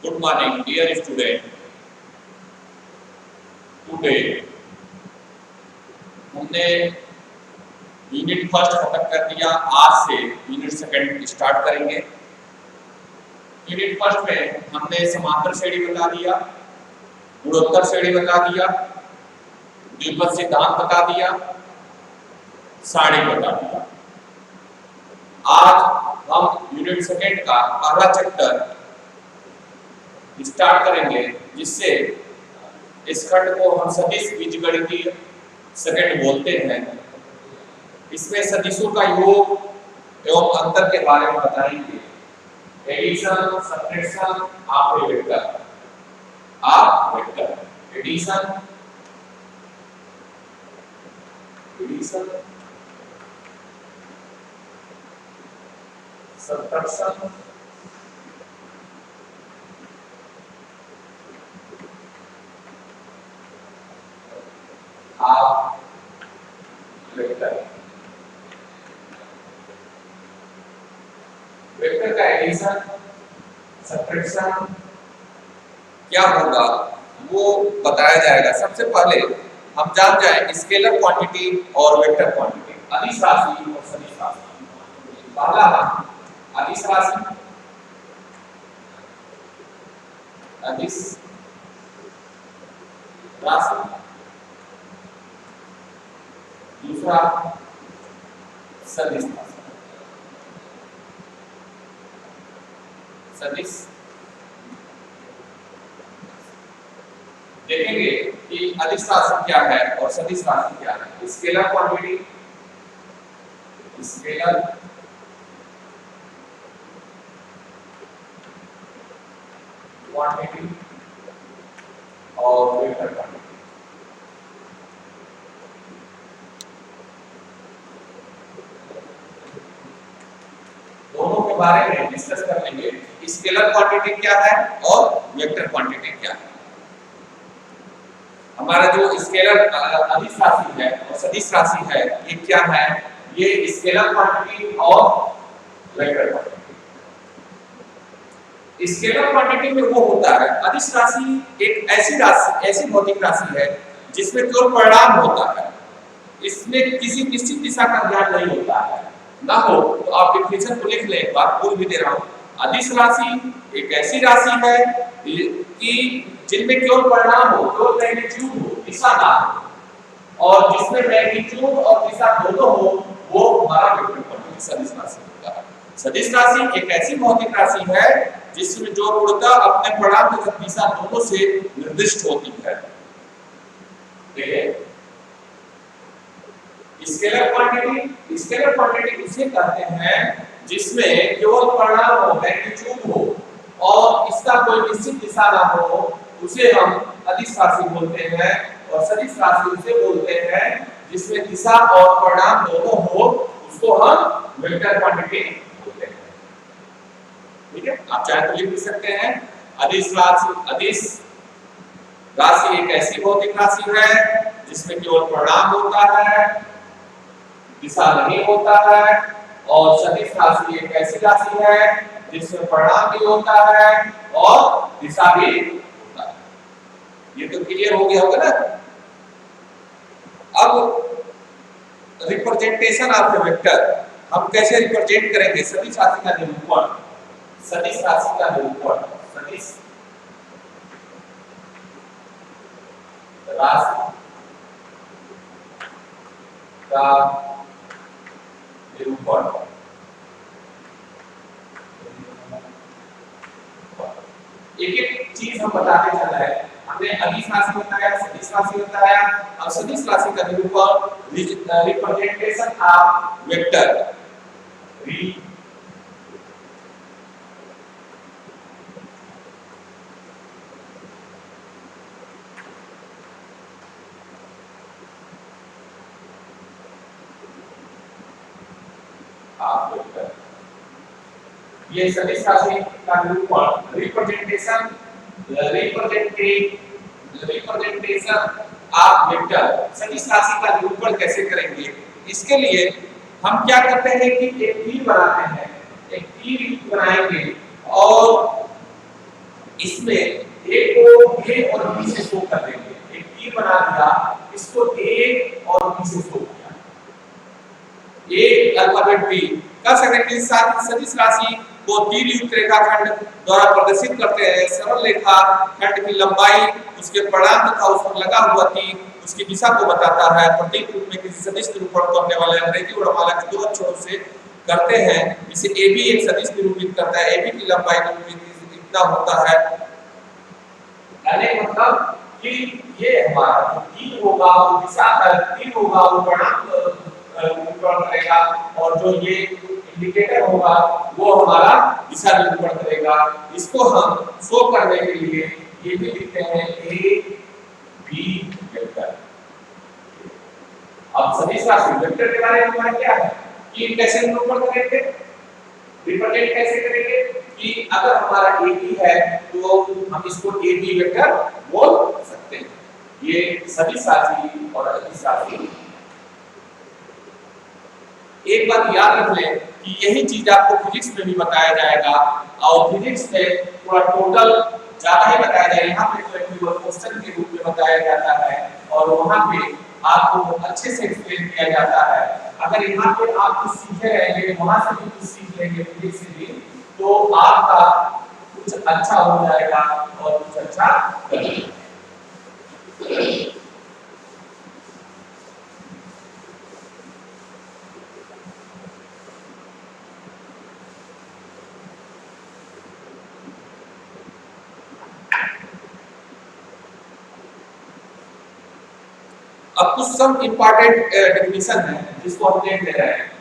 Good morning dear student. Today हमने unit first खत्म कर दिया। आज से यूनिट सेकंड स्टार्ट करेंगे। यूनिट फर्स्ट में हमने समांतर श्रेणी बता दिया, गुणोत्तर श्रेणी बता दिया, द्विपद सिद्धांत बता दिया, सारणी बता दिया। आज हम यूनिट सेकंड का पहला चैप्टर स्टार्ट करेंगे, जिससे इस खंड को हम सदिश बीजगणितीय सेकंड बोलते हैं। इसमें सदिशों का योग एवं अंतर के बारे में बताएंगे। एडिशन, सब्ट्रैक्शन, आप वेक्टर, एडिशन, सब्ट्रैक्शन, आप वेक्टर। वेक्टर का एडिशन, सब्ट्रैक्शन क्या होगा वो बताया जाएगा। सबसे पहले हम जान जाए स्केलर क्वांटिटी और वेक्टर क्वांटिटी, अदिश राशि और सदिश राशि। पहला अदिश राशि, अदिश राशि, दूसरा सदिश राशि। सदिश देखेंगे कि अदिश राशि क्या है और सदिश राशि क्या है। स्केलर क्वांटिटी, स्केलर क्वांटिटी और वेक्टर क्वांटिटी। दोनों के बारे में डिस्कस कर लेंगे। स्केलर क्वांटिटी क्या है और वेक्टर क्वांटिटी क्या है। हमारा जो स्केलर अदिश राशि है और सदिश राशि है, ये क्या है? ये स्केलर क्वांटिटी और वेक्टर क्वांटिटी। स्केलर क्वांटिटी में वो होता है, अदिश राशि एक ऐसी राशि, ऐसी भौतिक राशि है जिसमें केवल परिणाम होता है। इसमें किसी निश्चित दिशा का ज्ञान नहीं होता है। ना हो तो आप डिफिनेशन को लिख लें, एक बार बोल भी दे रहा हूं। अदिश राशि एक ऐसी राशि है कि जिनमें केवल परिणाम हो, केवल मैग्नीट्यूड हो, दिशा ना हो, और जिसमें मैग्नीट्यूड और दिशा दोनों हो, वो हमारा वेक्टर क्वांटिटी सदिश राशि होता है। सदिश राशि एक ऐसी भौतिक राशि है जिसमें जो पूर्णतः अपने परिणाम तथा दिशा दोनों से निर्दिष्ट होती है। स्केलर क्वांटिटी, स्केलर क्वांटिटी उसे कहते हैं जिसमें केवल परिणाम हो, मैग्नीट्यूड हो और इसका कोई निश्चित दिशा ना हो, उसे हम अदिश राशि बोलते हैं। और सदिश राशि उसे बोलते हैं जिसमें दिशा और परिणाम दोनों हो, उसको हम वेक्टर क्वांटिटी बोलते हैं। ठीक है, आप चाहे तो लिख भी सकते हैं अदिश राशि। अदिश राशि एक ऐसी भौतिक राशि है जिसमें केवल परिणाम होता है, दिशा नहीं होता है। और सदिश राशि एक ऐसी राशि है जिसमें परिणाम भी होता है और दिशा भी होता है। ये तो क्लियर हो गया होगा ना। अब रिप्रेजेंटेशन ऑफ द वेक्टर हम कैसे रिप्रेजेंट करेंगे? सदिश राशि का निरूपण, सदिश राशि का निरूपण, सदिश राशि का निरूपण। एक एक चीज हम बताते चल रहे हैं। हमने अदिश राशि बताया, सदिश राशि बताया, अब सदिश राशि का निरूपण, रिप्रेजेंटेशन ऑफ वेक्टर, ये सदिश राशि का निरूपण, रिप्रेजेंटेशन ऑफ वेक्टर, सदिश राशि का निरूपण कैसे करेंगे? इसके लिए हम क्या करते हैं कि एक तीर बनाते हैं, एक तीर बनाएंगे और इसमें ए को ए और बी से शो कर देंगे। एक तीर बना दिया, इसको ए और बी से शो किया। ए अल्फाबेट बी का सेकेंडरी साथ सदिश राशि को तीर युक्त रेखाखंड द्वारा प्रदर्शित करते हैं। सरल रेखा खंड की लंबाई, उसके परिणाम तथा उस पर लगा हुआ तीर उसकी दिशा को बताता है। प्रतीक रूप में किसी सदिश निरूपण करने वाले अंग्रेजी वर्णमाला के 2 अक्षरों से करते हैं। इसे ए बी एक सदिश निरूपित करता है। ए बी की लंबाई इतना होता है, यानी मतलब कि ये हमारा जो तीर होगा वो दिशा तीर होगा वो परिणाम निरूपण करेगा, और जो ये इंडिकेटर होगा वो हमारा दिशा निरूपण करेगा। इसको हम शो करने के लिए ये भी लिखते हैं ए बी वेक्टर। अब सदिश राशि वेक्टर के बारे में हमारा क्या है कि कैसे निरूपण करेंगे, रिप्रेजेंट कैसे करेंगे कि अगर हमारा ए बी है तो हम इसको ए बी वेक्टर बोल सकते हैं। ये सदिश राशि और अदिश राशि। एक बात याद रख लें कि यही चीज आपको फिजिक्स में भी बताया जाएगा, और फिजिक्स में थोड़ा टोटल ज्यादा ही बताया जाएगा। यहाँ पे तो एक क्वेश्चन के रूप में बताया जाता है और वहाँ पे आपको अच्छे से एक्सप्लेन किया जाता है। अगर यहाँ पे आप कुछ सीखे रहेंगे, वहाँ से भी कुछ सीख लेंगे फिजिक्स से भी, तो आपका कुछ अच्छा हो जाएगा और कुछ अच्छा करेंगे। अब कुछ सब इंपॉर्टेंट डेफिनेशन है जिसको हम देख ले रहे हैं।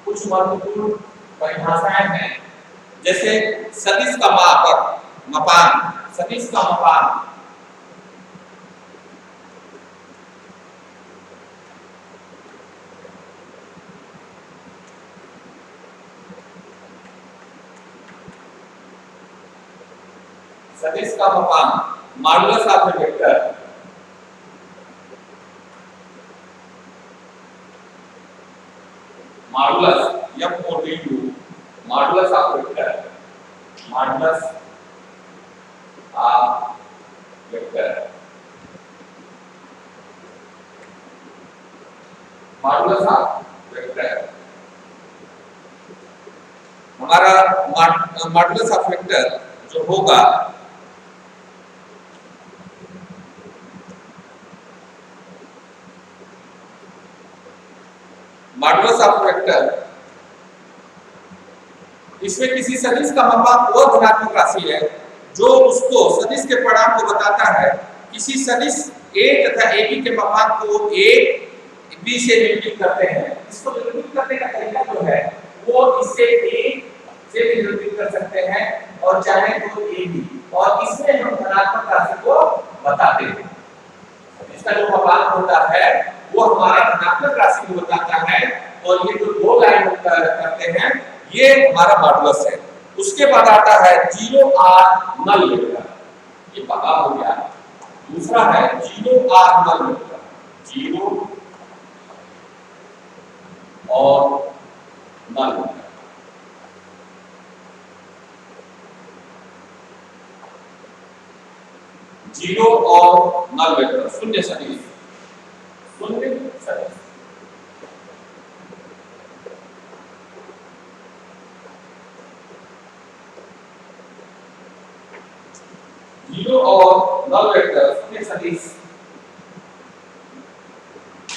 कुछ महत्वपूर्ण परिभाषाएं हैं, जैसे सदिश का मापक, मपान, सदिश का मपान। सदिश का मपान, modulus of a vector. Modulus MODU, modulus of vector, modulus of vector, modulus of vector. हमारा मॉडुलस ऑफ वेक्टर जो होगा मॉडुलस ऑफ वेक्टर, इसमें किसी सदिश का मापांक वो धनात्मक राशि है जो उसको सदिश के परिणाम को बताता है। किसी सदिश a तथा ab के मापांक को a b से निरूपित करते हैं। इसको निरूपित करने का तरीका जो है वो इससे a से भी निरूपित कर सकते हैं और चाहे तो ab, और इसमें हम धनात्मक राशि को बताते हैं। इसका जो मापांक होता है वो हमारा धनात्मक राशि को बताता है, और ये जो दो लाइन करते हैं ये हमारा मॉडुलस है। उसके बाद आता है 0R नल वेक्टर, ये पता हो गया। दूसरा है 0R नल वेक्टर, 0 और नल वेक्टर। जीरो और नल वेक्टर, शून्य सदिश, शून्य सदिश। जीरो और नल वेक्टर, शून्य सदिश।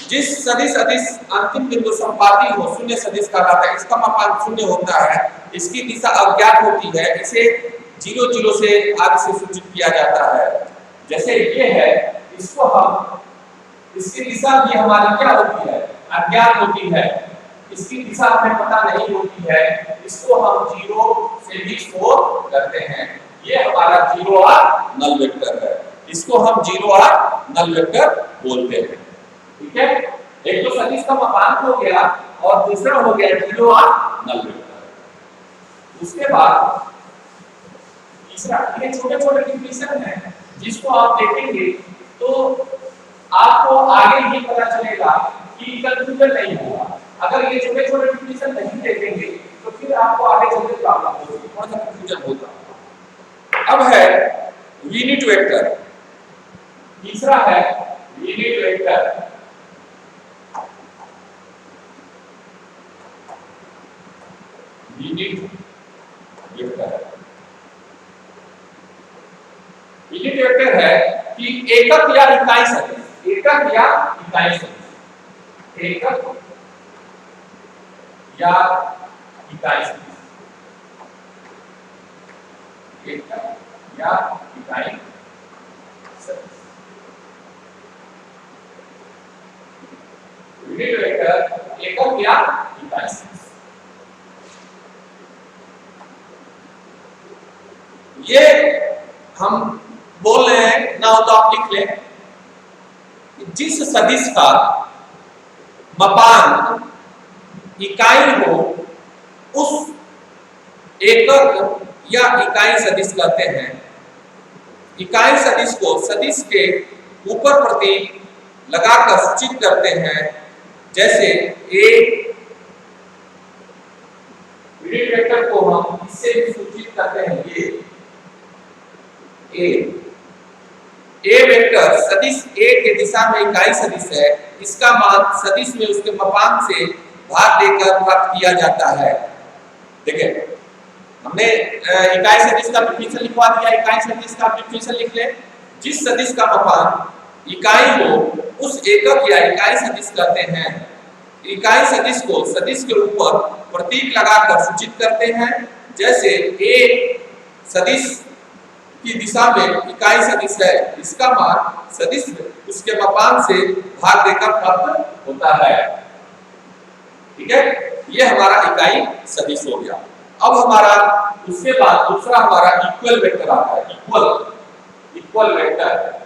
जिस सदिश अदिश अंतिम बिंदु संपाती हो शून्य सदिश कहलाता है। इसका मापांक शून्य होता है, इसकी दिशा अज्ञात होती है, इसे 0 0 से आदि से सूचित किया जाता है। जैसे ये है, इसको हम, इसकी दिशा भी हमारी क्या होती है, अज्ञात होती है, इसकी दिशा हमें पता नहीं होती है, इसको हम 0 से भी शो करते हैं। ये हमारा 0R नल वेक्टर है। इसको हम जीरो आर नल वेक्टर बोलते हैं। ठीक है, एक तो सदिश का मापांक हो गया और दूसरा हो गया जीरो आर नल वेक्टर। उसके बाद तीसरा, ये छोटे छोटे डिफिनेशन है जिसको आप देखेंगे तो आपको आगे ये पता चलेगा कि कंफ्यूजन नहीं होगा। अगर ये छोटे छोटे डिफिनेशन नहीं देखेंगे तो फिर आपको आगे चलकर प्रॉब्लम होगी, थोड़ा सा कंफ्यूजन होगा। अब है यूनिट वेक्टर, तीसरा है unit vector. Unit vector, unit vector है कि एकक या इकाई सदिश, एकक या इकाई सदिश, एकक या इकाई सदिश, एकक या इकाई सदिश। यूनिट वेक्टर एकक या इकाई सदिश, ये हम बोल रहे हैं ना हो तो आप लिख लें, जिस सदिश का मापांक इकाई हो उस एकक या इकाई सदिश कहते हैं। इकाई सदिश को सदिश के ऊपर प्रतीक लगाकर सूचित करते हैं, जैसे ए। यूनिट वेक्टर को हम इससे भी सूचित करते हैं, ये ए वेक्टर सदिश ए के दिशा में इकाई सदिश है। इसका मान सदिश में उसके मापांक से भाग देकर प्राप्त किया जाता है। देखिए हमने इकाई सदिश का डेफिनेशन लिखवा दिया, इकाई सदिश का डेफिनेशन लिख ले। जिस सदिश का मापांक इकाई हो उस एकक या इकाई सदिश कहते हैं। इकाई सदिश को सदिश के ऊपर प्रतीक लगाकर सूचित करते हैं, जैसे ए सदिश की दिशा में इकाई सदिश है, इसका मान सदिश उसके मापांक से भाग देकर प्राप्त होता है। ठीक है, ये हमारा इकाई सदिश हो गया। अब हमारा उसके बाद दूसरा हमारा इक्वल वेक्टर आता है, equal vector.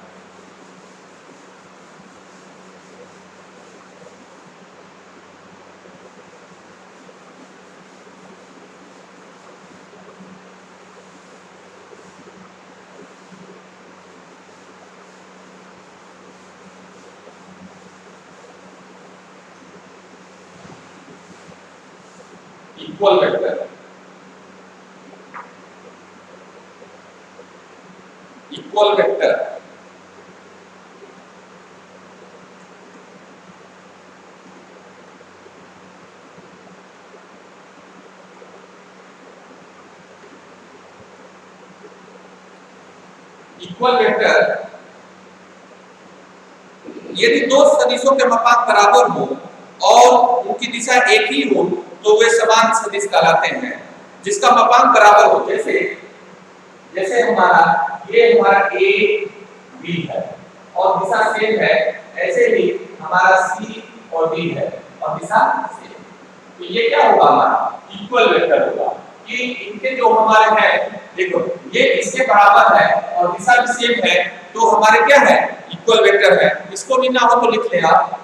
Equal vector, equal vector equal vector यदि दो सदिशों के मापांक बराबर हो और उनकी दिशा एक ही हो तो वे समान सदिश कहलाते हैं, जिसका मापांक बराबर हो। जैसे जैसे हमारा ये हमारा ए बी है और दिशा सेम है, ऐसे ही हमारा सी और डी है और दिशा सेम, तो ये क्या होगा हमारा इक्वल वेक्टर होगा कि इनके जो हमारे हैं, देखो ये इसके बराबर है और दिशा भी सेम है, तो हमारे क्या है इक्वल वेक्टर है। इसको भी ना हो तो लिख ले आप,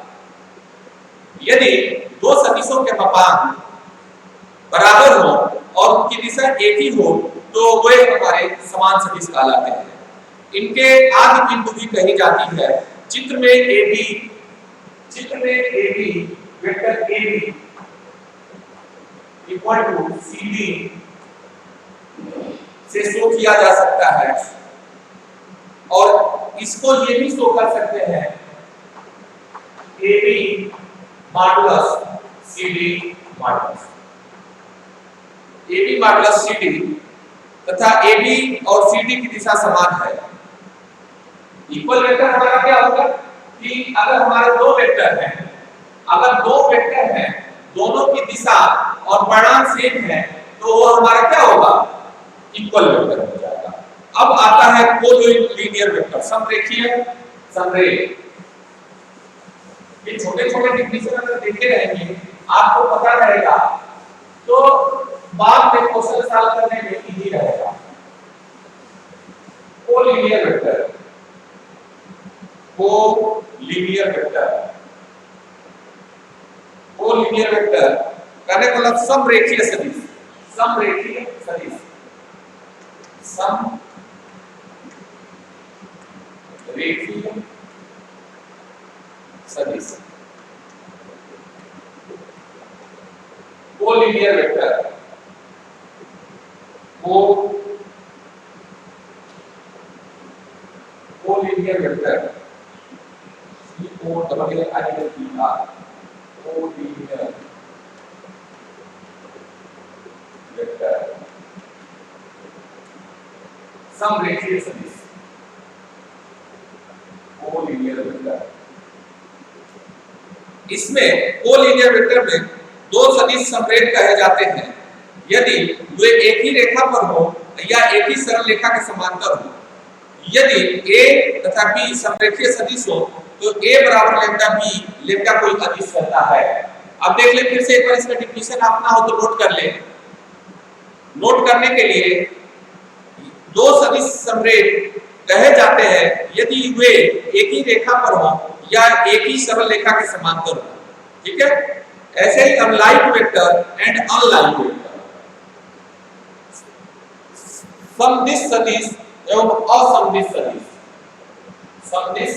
यदि दो सदिशों के मापांक बराबर हो और उनकी दिशा एक ही हो तो वे हमारे समान सदिश कहलाते हैं। इनके आदि बिंदु भी कही जाती है। चित्र में AB vector AB equal to CD से शो किया जा सकता है, और इसको ये भी शो कर सकते हैं AB modulus CD modulus, AB modulus CD तथा AB और CD की दिशा समान है। इक्वल वेक्टर हमारा क्या होगा कि अगर हमारे दो वेक्टर हैं, अगर दो वेक्टर हैं, दोनों की दिशा और परिमाण सेम है, तो वो हमारा क्या होगा इक्वल वेक्टर हो जाएगा। अब आता है कोलिनियर वेक्टर, समरेखीय संरेख। ये छोटे छोटे डिफिनेशन अगर देखे रहेंगे आपको पता रहेगा तो बाद में क्वेश्चन सॉल्व करने में इजी रहेगा। Collinear vector, collinear vector. Collinear vector कहने का मतलब समरेखीय सदिश, समरेखीय सदिश, समरेखीय सदिश, collinear vector, collinear vector, C-O-L-L-I-N-E-R, collinear vector, समरेखीय सदिश, कोलिनियर वेक्टर। इसमें कोलिनियर वेक्टर में दो सदिश समरेख कहे जाते हैं यदि वे एक ही रेखा पर हो या एक ही सरल रेखा के समांतर हो। यदि a तथा b समरेखीय सदिश हो तो a बराबर लैम्डा b लैम्डा कोई अदिश रहता है। अब देख ले फिर से एक बार इसका डिफिनेशन अपना हो तो नोट कर ले। नोट करने के लिए दो सदिश समरेख कहे जाते हैं यदि वे एक ही रेखा पर हो या एक ही सरल रेखा के समांतर हो। ठीक है, ऐसे ही unlike vector and unlike vector, समदिश सदिश एवं असमदिश सदिश, समदिश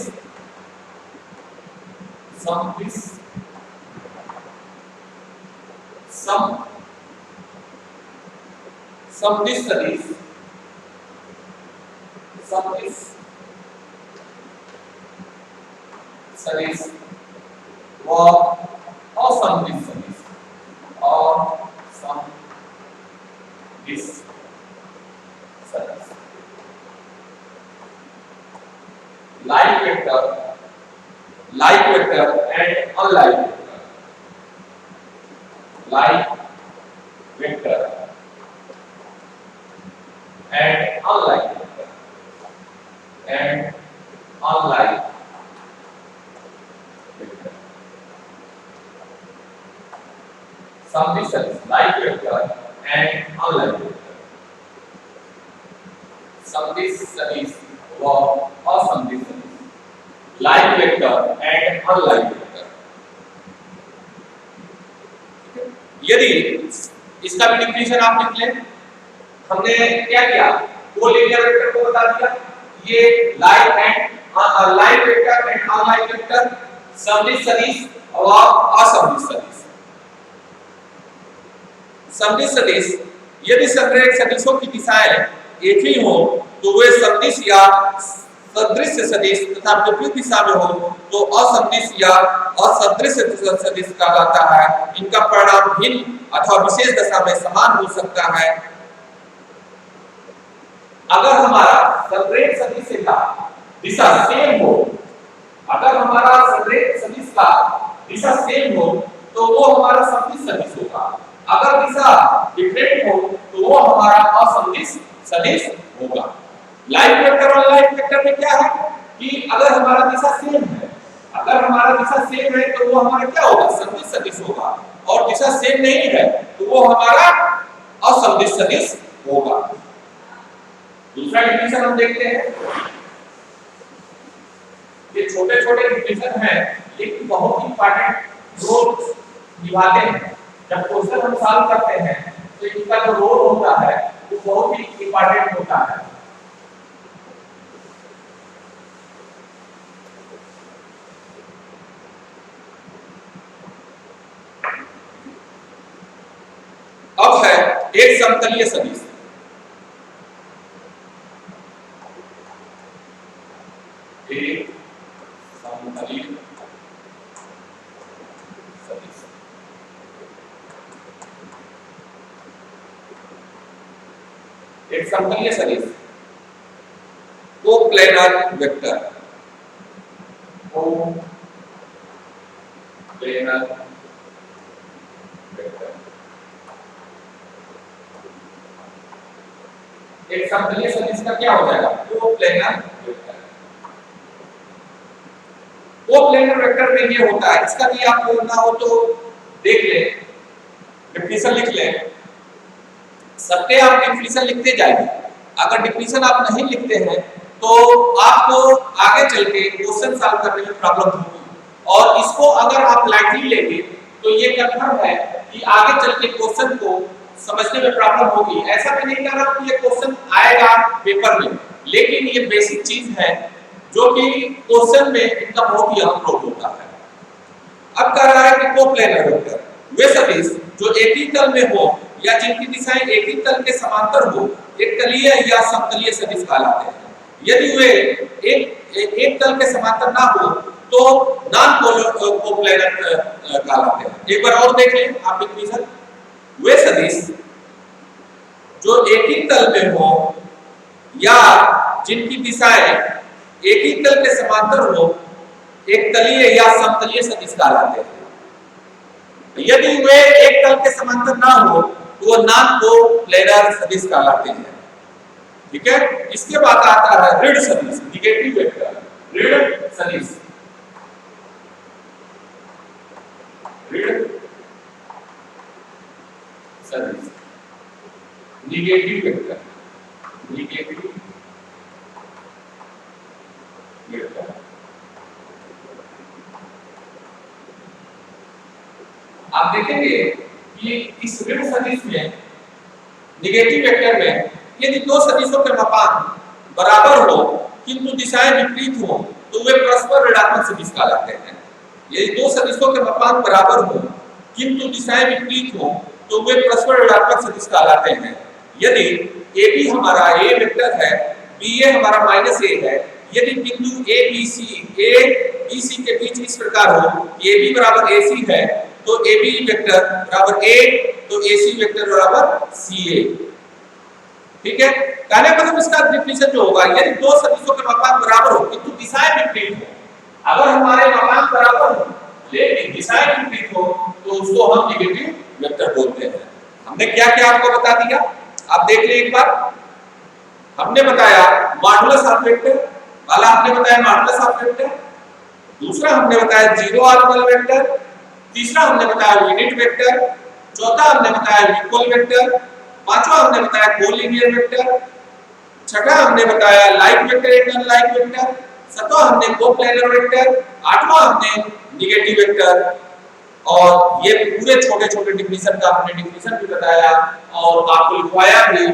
समदिश समदिश सदिश, समदिश सदिश व असमदिश सदिश, असमदिश सदिश। Like vector and unlike vector, like vector and unlike vector, and unlike vector, समदिश सदिश, like vector and unlike vector, समदिश सदिश व असमदिश सदिश, like vector and unlike vector. यदि इसका भी डिफिनेशन आप लिख लें। हमने क्या किया, कोलिनियर वेक्टर को बता दिया, ये like vector and unlike vector, समदिश सदिश और असमदिश सदिश। समदिश सदिश यदि समरेख सदिशों की दिशाएं एक ही हो तो वे समदिश या सदृश सदिश तथा विपरीत दिशा में हो तो असमदिश या असदृश सदिश कहलाता है। इनका परिणाम भिन्न अथवा विशेष दशा में समान हो सकता है। अगर हमारा समरेख सदिश का दिशा सेम हो, अगर हमारा समरेख सदिश का दिशा सेम हो तो वो हमारा समदिश सदिश होगा। अगर दिशा डिफरेंट हो तो वो हमारा असमदिश सदिश होगा। लाइक वेक्टर और अनलाइक वेक्टर में क्या है कि अगर हमारा दिशा सेम है, अगर हमारा दिशा सेम है तो वो हमारा क्या होगा, समदिश सदिश होगा, और दिशा सेम नहीं है तो वो हमारा असमदिश सदिश होगा। दूसरा डिफिनेशन हम देखते हैं। ये छोटे छोटे डिफिनेशन हैं लेकिन बहुत इंपॉर्टेंट रोल निभाते हैं। जब क्वेश्चन हम सॉल्व करते हैं तो इनका जो रोल होता है वो बहुत ही इंपॉर्टेंट होता है। अब है एक समतलीय सदिश। एक समतलीय सदिश, एक समतलीय सदिश कोप्लेनर वेक्टर, कोप्लेनर वेक्टर। एक समतलीय सदिश का क्या हो जाएगा, कोप्लेनर वेक्टर। कोप्लेनर वेक्टर में ये होता है, इसका भी आपको ना हो तो देख ले, डिफिनेशन लिख ले। सबके आप डिफिनेशन लिखते जाइए। अगर डिफिनेशन आप नहीं लिखते हैं तो आपको आगे चल के क्वेश्चन सॉल्व करने में प्रॉब्लम होगी, और इसको अगर आप लाइटली लेंगे तो ये कंफर्म है कि आगे चल के क्वेश्चन को समझने में प्रॉब्लम होगी। ऐसा मैं नहीं कह रहा हूं कि ये क्वेश्चन आएगा पेपर में, लेकिन ये बेसिक चीज है जो कि क्वेश्चन में इनका बहुत ही अहम रोल होता है। अब कह रहा है कि कोप्लेनर वेक्टर वे सदिश जो एक ही तल में हो या जिनकी दिशाएं एक ही तल के समांतर हो एक तलीय या समतलीय सदिश कहलाते हैं। यदि वे एक तल के समांतर ना हो तो नॉन कोप्लेनर कहलाते हैं। एक बार और देख लें आप डिफिनेशन, वे सदिश जो एक ही तल में हो या जिनकी दिशाएं एक ही तल के समांतर हो एक तलीय या समतलीय सदिश कहलाते हैं। यदि वे एक तल के समांतर ना हो तो वो नॉन कोप्लेनर सदिश कहलाते हैं। ठीक है, इसके बाद आता है ऋण सदिश, निगेटिव वेक्टर। ऋण सदिश, ऋण सदिश, निगेटिव वेक्टर, निगेटिव वेक्टर। आप देखेंगे कि इस ऋण सदिश में, निगेटिव वेक्टर में, यदि दो सदिशों के मापांक बराबर हो किंतु दिशाएं विपरीत हो तो वे परस्पर ऋणात्मक सदिश कहलाते हैं। यदि दो सदिशों के मापांक बराबर हो किंतु दिशाएं विपरीत हो तो वे परस्पर ऋणात्मक सदिश कहलाते हैं। यदि AB हमारा A वेक्टर है, BA हमारा -A है, यदि बिंदु ABC के बीच इस प्रकार हो कि AB बराबर AC है तो AB वेक्टर बराबर A, तो AC वेक्टर बराबर CA। ठीक है, कहने का मतलब इसका डिफिनेशन जो होगा, यदि दो सदिशों के मापांक बराबर हो किंतु दिशाएं विपरीत हो। अगर हमारे मापांक बराबर हो लेकिन दिशाएं विपरीत हो तो उसको हम निगेटिव वेक्टर बोलते हैं। हमने क्या क्या आपको बता दिया, आप देख लें एक बार। हमने बताया मॉडुलस ऑफ वेक्टर वाला, आपने बताया मॉडुलस ऑफ वेक्टर, दूसरा हमने बताया जीरो ऑर्बिटल वेक्टर, तीसरा हमने बताया यूनिट वेक्टर, चौथा हमने बताया इक्वल वेक्टर, पांचवा हमने बताया कोलिनियर वेक्टर, छठा हमने बताया like vector and unlike vector, सातवां हमने कोप्लेनर वेक्टर, आठवां हमने निगेटिव वेक्टर, और ये पूरे छोटे छोटे डिफिनेशन का हमने डिफिनेशन भी बताया और आपको लिखवाया भी।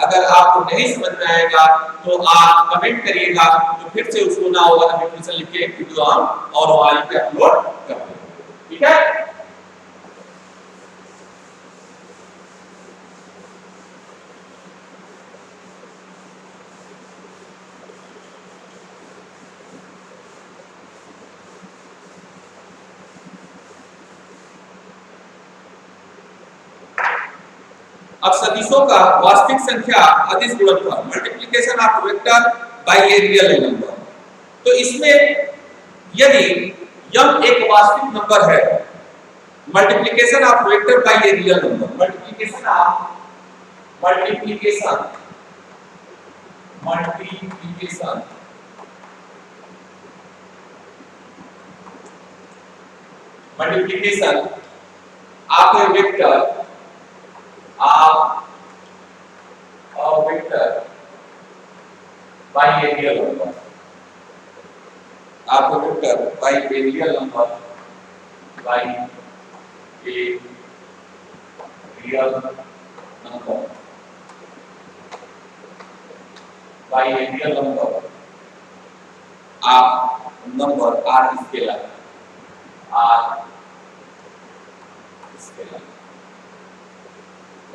अगर आपको नहीं समझ में आएगा तो आप कमेंट करिएगा, तो फिर से उसको ना होगा तो डिफिनेशन लिख के वीडियो हम और हमारी पे अपलोड कर देंगे। ठीक है, अब सदिशों का वास्तविक संख्या अदिश गुणनफल, multiplication of vector by a real number. तो इसमें यदि m एक वास्तविक नंबर है, multiplication of vector by a real number, multiplication of a vector vector by a real number, आपको vector by a real number, by a real number, by a real number, आप number R scalar,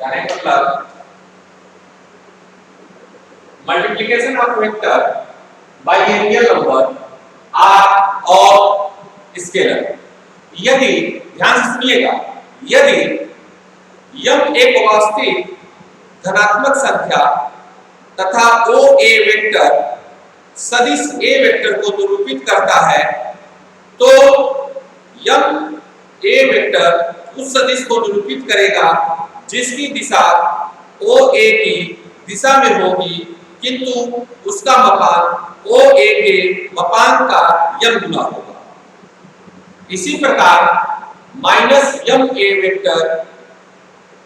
यानी मतलब multiplication of vector by a real number R और scalar. यदि ध्यान से सुनिएगा, यदि m एक वास्तविक धनात्मक संख्या तथा OA वेक्टर सदिश A वेक्टर को निरूपित करता है तो m A वेक्टर उस सदिश को निरूपित करेगा जिसकी दिशा OA की दिशा में होगी किंतु उसका मापांक OA के मापांक का m गुना होगा। इसी प्रकार -ma वेक्टर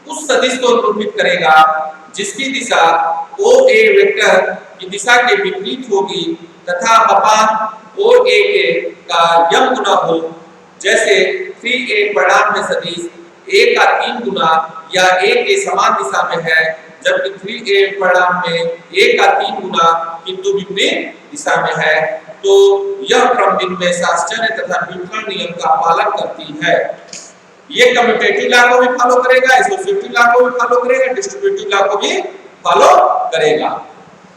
उस सदिश को निरूपित करेगा जिसकी दिशा OA वेक्टर की दिशा के विपरीत होगी तथा अपान और ए के का यम गुना हो, जैसे 3a परिणाम में सदिश a का 3 गुना या a के समान दिशा में है, जबकि 3a परिणाम में a का 3 गुना किंतु विपरीत दिशा में है, तो यह क्रम विनिमय साहचर्य तथा न्यूटन नियम का पालन करती है। ये कम्यूटेटिव लॉ को भी फॉलो करेगा, एसोसिएटिव लॉ को भी फॉलो करेगा, डिस्ट्रीब्यूटिव लॉ को भी फॉलो करेगा।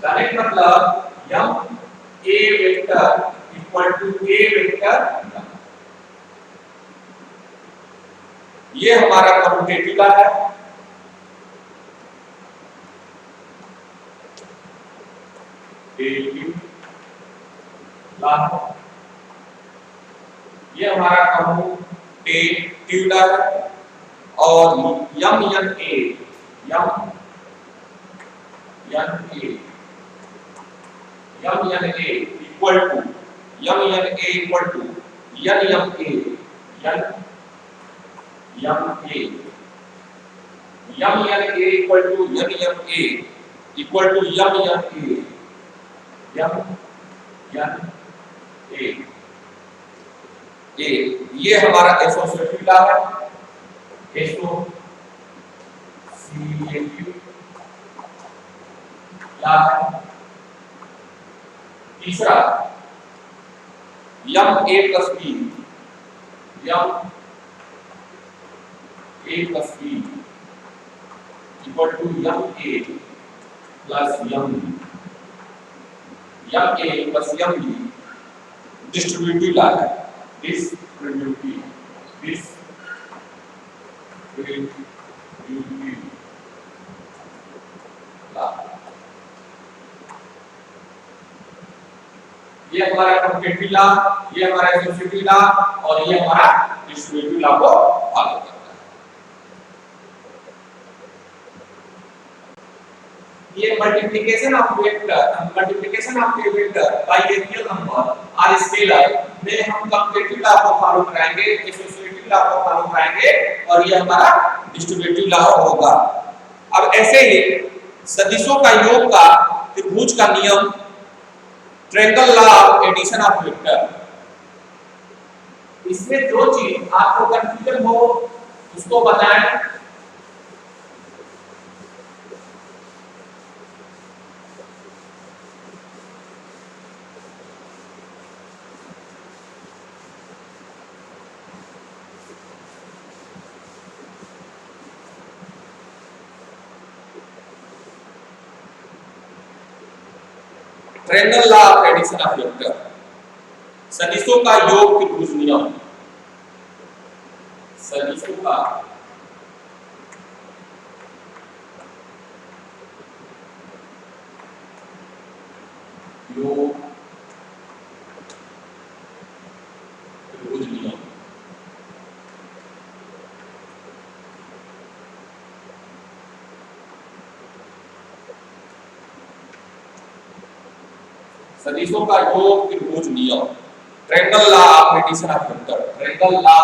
डायरेक्ट मतलब m a vector equal to a vector, ये हमारा कम्यूटेटिव लॉ है। ये हमारा कम्यूटेटिव लॉ है। और m n a equal to n n a equal to n m a n m a m n a equal to n m a equal to m n a m n a a, ये हमारा associative law है। Associative law है। तीसरा m a plus b, m a plus b equal to m a plus m b, m a plus m b distributive law है। Distributive law, ये हमारा commutative law, ये हमारा एसोसिएटिव लॉ और ये हमारा डिस्ट्रीब्यूटिव लॉ को फॉलो करता है। ये multiplication of a vector by a real number or scalar में हम कम्यूटेटिव लॉ को फॉलो कराएंगे, एसोसिएटिव लॉ को फॉलो कराएंगे और ये हमारा डिस्ट्रीब्यूटिव लॉ होगा। अब ऐसे ही सदिशों का योग का त्रिभुज का नियम, triangle law of addition of vector, इसमें जो चीज आपको कंफ्यूजन हो उसको बताएं। Triangle law of addition of vector, सदिशों का योग त्रिभुज नियम, सदिशों का योग त्रिभुज नियम। सदिशों का योग त्रिभुज नियम, triangle law of addition of vector, triangle law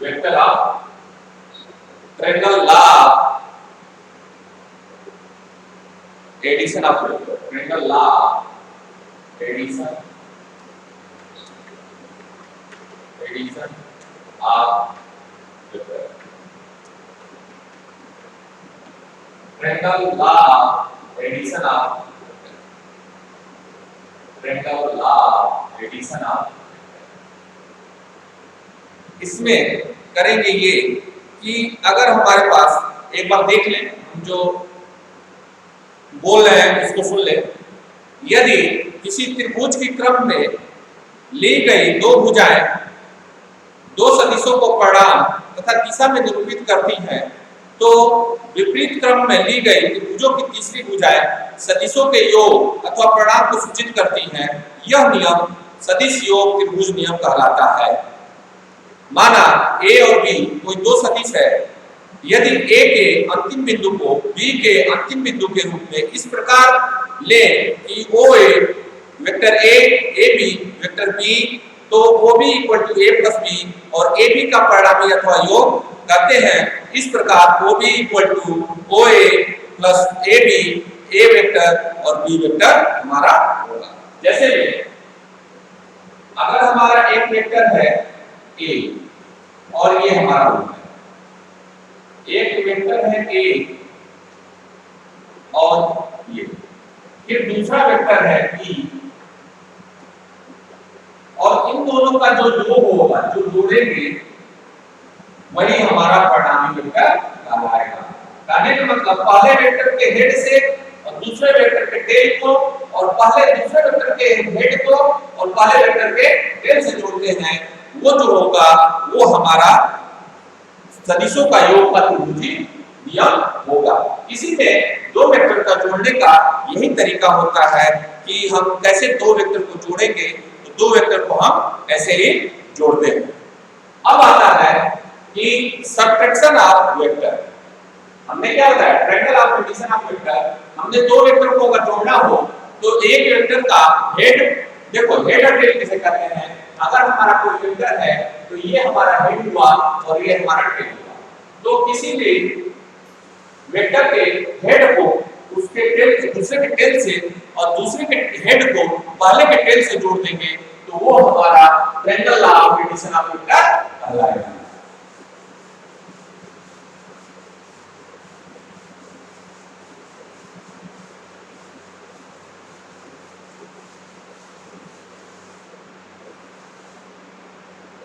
vector of triangle law addition of vector, triangle law addition of triangle law addition of इसमें करेंगे ये कि अगर हमारे पास, एक बार देख लें, हम जो बोल रहे हैं उसको सुन लें। यदि किसी त्रिभुज के क्रम में ली गई दो भुजाएं दो सदिशों को परिणाम तथा दिशा में निरूपित करती हैं, तो विपरीत क्रम में ली गई त्रिभुजों की तीसरी भुजाएं सदिशों के योग अथवा परिणाम को सूचित करती हैं। यह नियम सदिश योग त्रिभुज नियम कहलाता है। माना ए और बी कोई दो सदिश है, यदि ए के अंतिम बिंदु को बी के अंतिम बिंदु के रूप में इस प्रकार ले कि O A vector A, A B vector B तो O B equal to A plus B और ए बी का परिणामी अथवा योग करते हैं। इस प्रकार O B equal to O A plus A B, A vector और बी वेक्टर हमारा होगा। जैसे अगर हमारा एक वेक्टर है ए और ये हमारा होगा, एक वेक्टर है ए और ये, फिर दूसरा वेक्टर है बी और इन दोनों का जो योग होगा, जो जोड़ेंगे वही हमारा परिणामी वेक्टर कहलाएगा। कहने का मतलब पहले वेक्टर के हेड से और दूसरे वेक्टर के टेल को और पहले दूसरे वेक्टर के हेड को और पहले वेक्टर के टेल से जोड़ते हैं, वो जो होगा वो हमारा सदिशों का योग का त्रिभुजी नियम होगा। इसी में दो वेक्टर का जोड़ने का यही तरीका होता है कि हम कैसे दो वेक्टर को जोड़ेंगे, तो दो वेक्टर को हम ऐसे ही जोड़ते हैं। अब आता है कि सबट्रैक्शन ऑफ वेक्टर। हमने क्या बताया, triangle of addition of vector. हमने दो वेक्टर को अगर जोड़ना हो तो एक वेक्टर का हेड, देखो हेड और टेल किसे कहते हैं, अगर हमारा कोई वेक्टर है तो ये हमारा हेड हुआ और ये हमारा टेल हुआ। तो किसी भी वेक्टर के हेड को उसके टेल से, दूसरे के टेल से और दूसरे के हेड को पहले के टेल से जोड़ देंगे तो वो हमारा triangle of addition of vector कहलाएगा।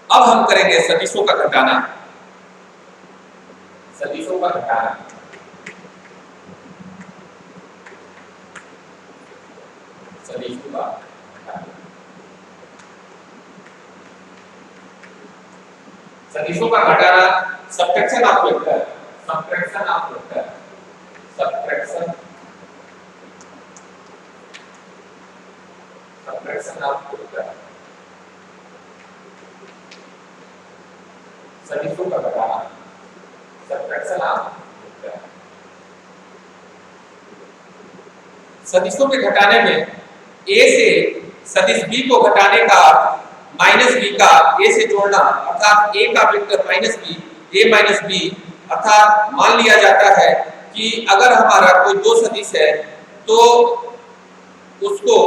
अब हम करेंगे सदिशों का घटाना। सदिशों का घटाना, सदिशों का घटाना, सदिशों का घटाना, subtraction of vector, subtraction of vector, subtraction, subtraction of vector, सदिशों का घटाना, सबट्रैक्शन ऑफ वेक्टर। सदिशों के घटाने में a से सदिश b को घटाने का माइनस b का a से जोड़ना, अर्थात a का vector minus b, a minus b, अर्थात मान लिया जाता है कि अगर हमारा कोई दो सदिश है तो उसको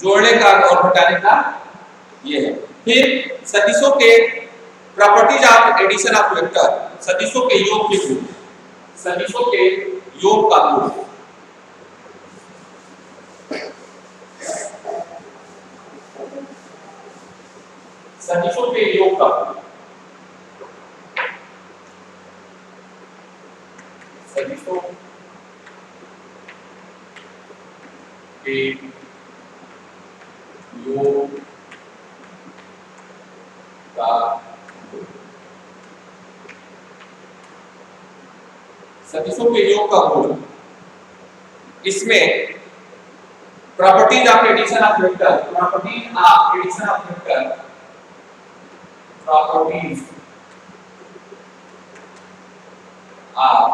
जोड़ने का और घटाने का ये है। फिर सदिशों के properties of addition of vector, सदिशों के योग के गुण, सदिशों के योग का गुण, सदिशों के योग का गुण, सदिशों के योग का, सदिशों के योग का गुण, इसमें properties of addition of vector, properties of addition of vector, properties of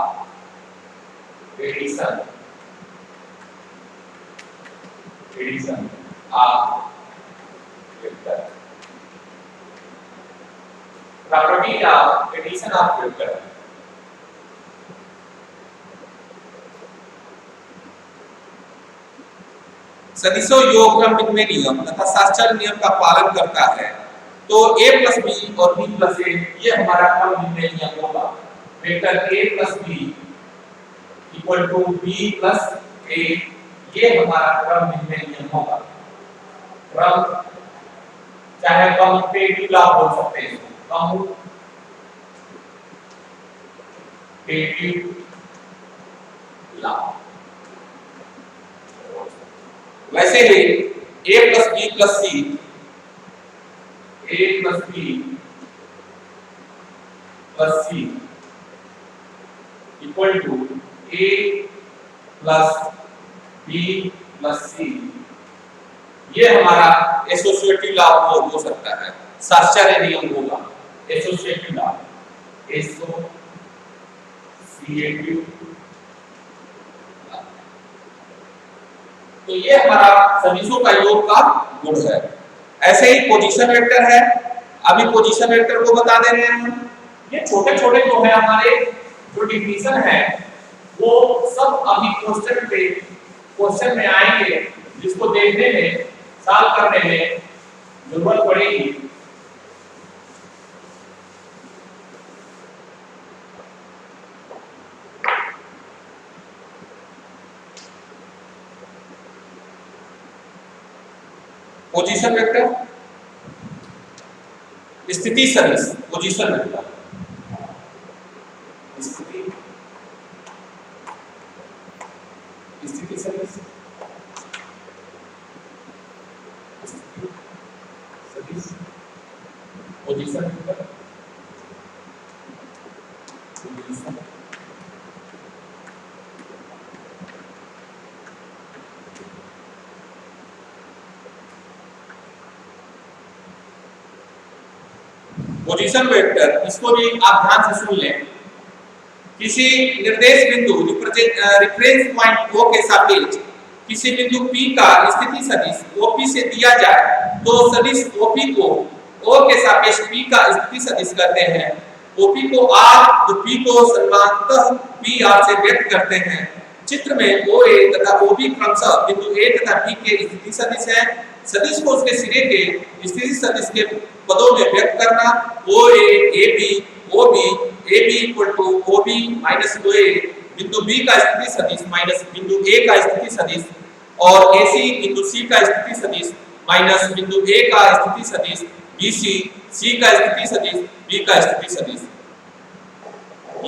addition, addition of vector, property of addition of vector. सदिशों योग क्रम में नियम तथा साक्षर नियम का पालन करता है तो a प्लस बी और b प्लस a ये हमारा क्रम निर्णय नियम होगा। Vector a plus b equal to b plus a, ये हमारा क्रम निर्णय नियम होगा। क्रम, चाहे कम्यूटेटिव लॉ बोल सकते हैं, कम्यूटेटिव लॉ। वैसे ही a plus b plus c, a plus b plus c equal to a plus b plus c, ये हमारा एसोसिएटिव लॉ हो सकता है, साक्षर नियम होगा। एसोसिएटिव लॉ, एसोसिएटिव, तो ये हमारा सदिशों का योग का गुण है। ऐसे ही पोजीशन वेक्टर है, अभी पोजीशन वेक्टर को बता दे रहे हैं हम। ये छोटे छोटे जो है हमारे जो डिफिनेशन है वो सब अभी क्वेश्चन में आएंगे, जिसको देखने में सॉल्व करने में जरूरत पड़ेगी। पोजीशन वेक्टर, स्थिति सदिश, पोजीशन वेक्टर, स्थिति सदिश, पोजीशन वेक्टर, पोजीशन वेक्टर, इसको भी आप ध्यान से सुन लें। किसी निर्देश बिंदु रेफरेंस पॉइंट O के सापेक्ष किसी बिंदु P का स्थिति सदिश OP से दिया जाए तो सदिश OP को O के सापेक्ष P का स्थिति सदिश कहते हैं। OP को R तो P को समांतर PR से व्यक्त करते हैं। चित्र में OA तथा OB क्रमशः बिंदु A तथा P के स्थिति सदिश हैं। सदिश को उसके सिरे के स्थिति सदिश के पदों में व्यक्त करना। OA AB OB AB equal to OB minus OA बिंदु B का स्थिति सदिश माइनस बिंदु A का स्थिति सदिश, और AC बिंदु C का स्थिति सदिश माइनस बिंदु A का स्थिति सदिश, BC C का स्थिति सदिश B का स्थिति सदिश।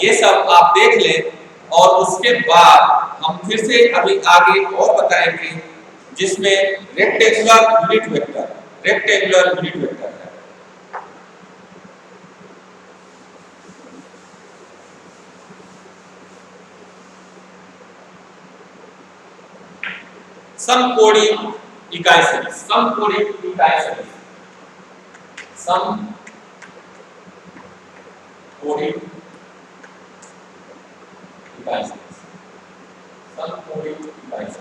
ये सब आप देख लें और उसके बाद हम फिर से अभी आगे और बताएंगे, जिसमें रेक्टेंगुलर यूनिट वेक्टर है। समकोणीय इकाई सदिश, समकोणीय इकाई सदिश, समकोणीय इकाई सदिश, समकोणीय इकाई सदिश।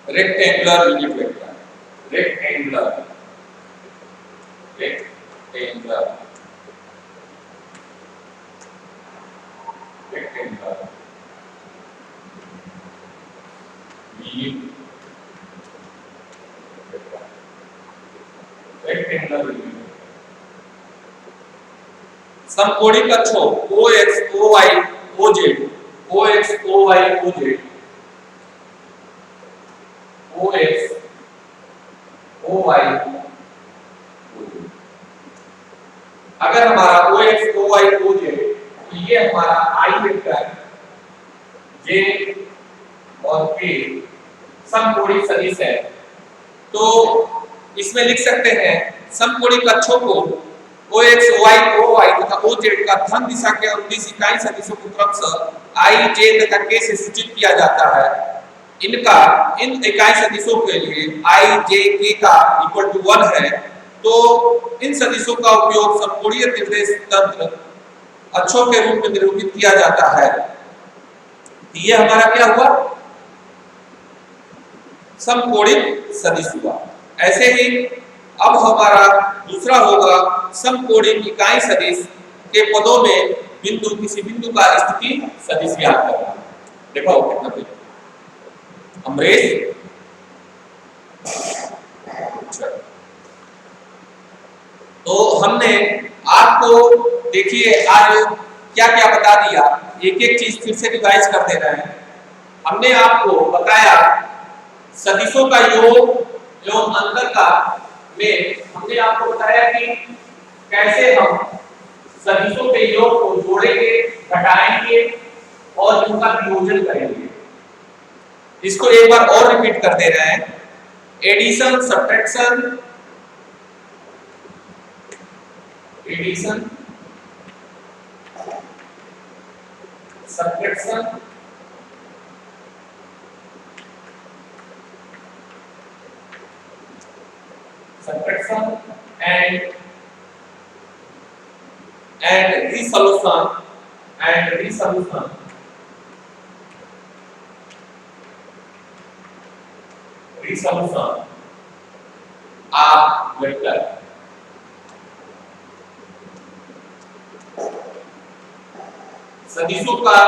Rectangular unit vector, rectangular unit vector, rectangular unit. समकोणिक अक्षों OX OY OZ, OX OY OZ, OX OY OZ। अगर हमारा OX OY OZ तो ये हमारा I वेक्टर J और K समकोणिक सदिश है, तो इसमें लिख सकते हैं समकोणिक अक्षों को OX OY OY तथा OZ का धन दिशा के अनुदिश इकाई सदिशों को क्रमशः I J तथा K से सूचित किया जाता है। इन इकाई सदिशों के लिए I J K का इक्वल टू 1 है, तो इन सदिशों का उपयोग समकोणीय निर्देश तंत्र अक्षों के रूप में निरूपित किया जाता है। ये हमारा क्या हुआ? समकोणिक सदिश हुआ। ऐसे ही अब हमारा दूसरा होगा समकोणिक इकाई सदिश के पदों में किसी बिंदु का स्थिति सदिश ज्ञात करना। देखो कितना पेज अमरेश, तो हमने आपको देखिए आज क्या क्या बता दिया, एक एक चीज फिर से रिवाइज कर दे रहे हैं। हमने आपको बताया सदिशों का योग एवं अंतर का में हमने आपको बताया कि कैसे हम सदिशों के योग को जोड़ेंगे, घटाएंगे और इनका वियोजन करेंगे। इसको एक बार और रिपीट कर दे रहे हैं। Addition, subtraction, subtraction, and resolution and resolution of vector. सदिशों का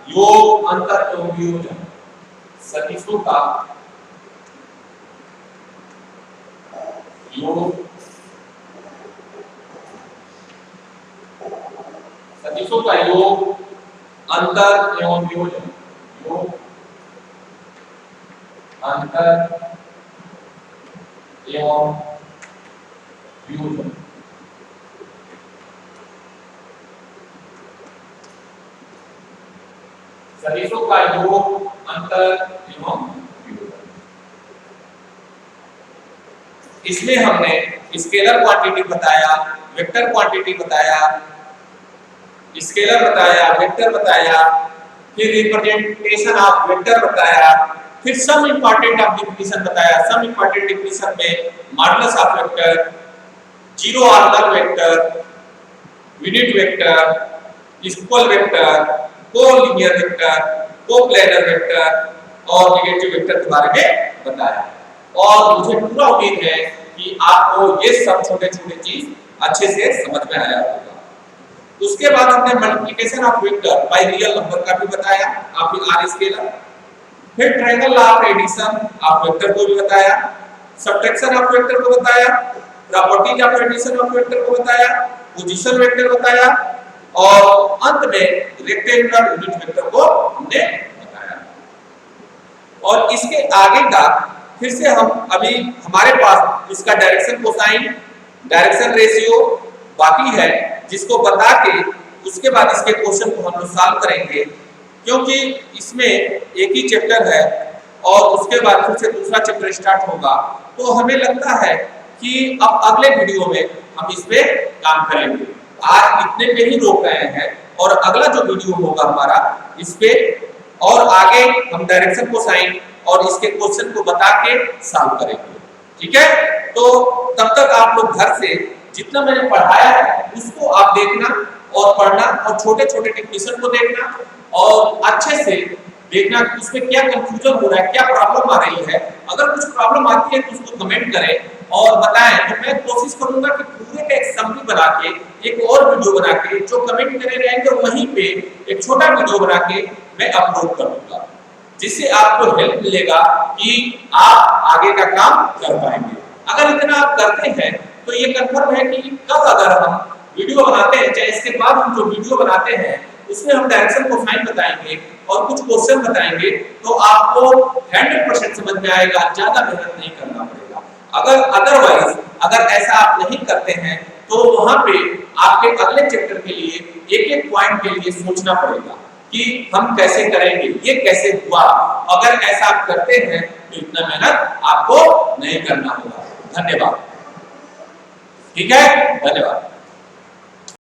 योग, अंतर एवं वियोजन, सदिशों का योग, सदिशों का योग, अंतर एवं वियोजन, योग, अंतर एवं वियोजन। सदिशों का योग, अंतर एवं वियोजन। इसमें हमने स्केलर क्वांटिटी बताया, वेक्टर क्वांटिटी बताया, स्केलर बताया, वेक्टर बताया, फिर रिप्रेजेंटेशन ऑफ वेक्टर बताया, फिर सम इंपॉर्टेंट ऑफ डिफिनिशन बताया। सम इंपॉर्टेंट डिफिनिशन में modulus of vector, zero order vector, unit vector, equal vector, collinear vector, coplanar vector और नेगेटिव वेक्टर के बारे में बताया। और मुझे पूरा उम्मीद है कि आपको ये सब छोटे-छोटे चीज अच्छे से समझ में आया होगा। उसके बाद हमने multiplication of vector by real number का भी बताया, आपकी आर स्केलर। फिर triangle law of addition of vector को भी बताया, सब्ट्रैक्शन ऑफ वेक्टर को बताया, properties of addition of vector को बताया, पोजीशन वेक्टर बताया और अंत में रेक्टेंगुलर यूनिट वेक्टर को हमने बताया। और इसके आगे का फिर से हम अभी हमारे पास इसका डायरेक्शन कोसाइन, डायरेक्शन रेशियो बाकी है, जिसको बता के उसके बाद इसके क्वेश्चन को हम लोग सॉल्व करेंगे, क्योंकि इसमें एक ही चैप्टर है और उसके बाद फिर से दूसरा चैप्टर स्टार्ट होगा। तो हमें लगता है कि अब अगले वीडियो में हम इस पे काम करेंगे। आज इतने पे ही रोक रहे हैं और अगला जो वीडियो होगा हमारा इस पे और आगे हम डायरेक्शन कोसाइन और इसके क्वेश्चन को बता के सॉल्व करेंगे। ठीक है, तो तब तक आप लोग घर से जितना मैंने पढ़ाया है उसको आप देखना और पढ़ना और छोटे-छोटे डिफिनेशन को देखना और अच्छे से देखना कि उसमें क्या कंफ्यूजन हो रहा है, क्या प्रॉब्लम आ रही है। अगर कुछ प्रॉब्लम आती है तो उसको कमेंट करें और बताएं, तो मैं कोशिश करूंगा कि पूरे का एक समरी बना के एक और वीडियो बना के जो कमेंट करे रहेंगे वहीं पे एक छोटा वीडियो बना के मैं अपलोड कर दूंगा, जिससे आपको हेल्प मिलेगा कि आप आगे का काम कर पाएंगे। अगर इतना आप करते हैं तो ये कंफर्म है कि कल अगर हम वीडियो बनाते हैं, चाहे इसके बाद हम जो वीडियो बनाते हैं उसमें हम डायरेक्शन कोसाइन बताएंगे और कुछ क्वेश्चन बताएंगे, तो आपको 100% समझ में आएगा, ज्यादा मेहनत नहीं करना पड़ेगा। अगर अदरवाइज अगर ऐसा आप नहीं करते हैं तो वहां पे आपके अगले चैप्टर के लिए एक-एक पॉइंट के लिए सोचना पड़ेगा कि हम कैसे करेंगे, ये कैसे हुआ। अगर ऐसा आप करते हैं तो इतना मेहनत आपको नहीं करना होगा। धन्यवाद। ठीक है, धन्यवाद।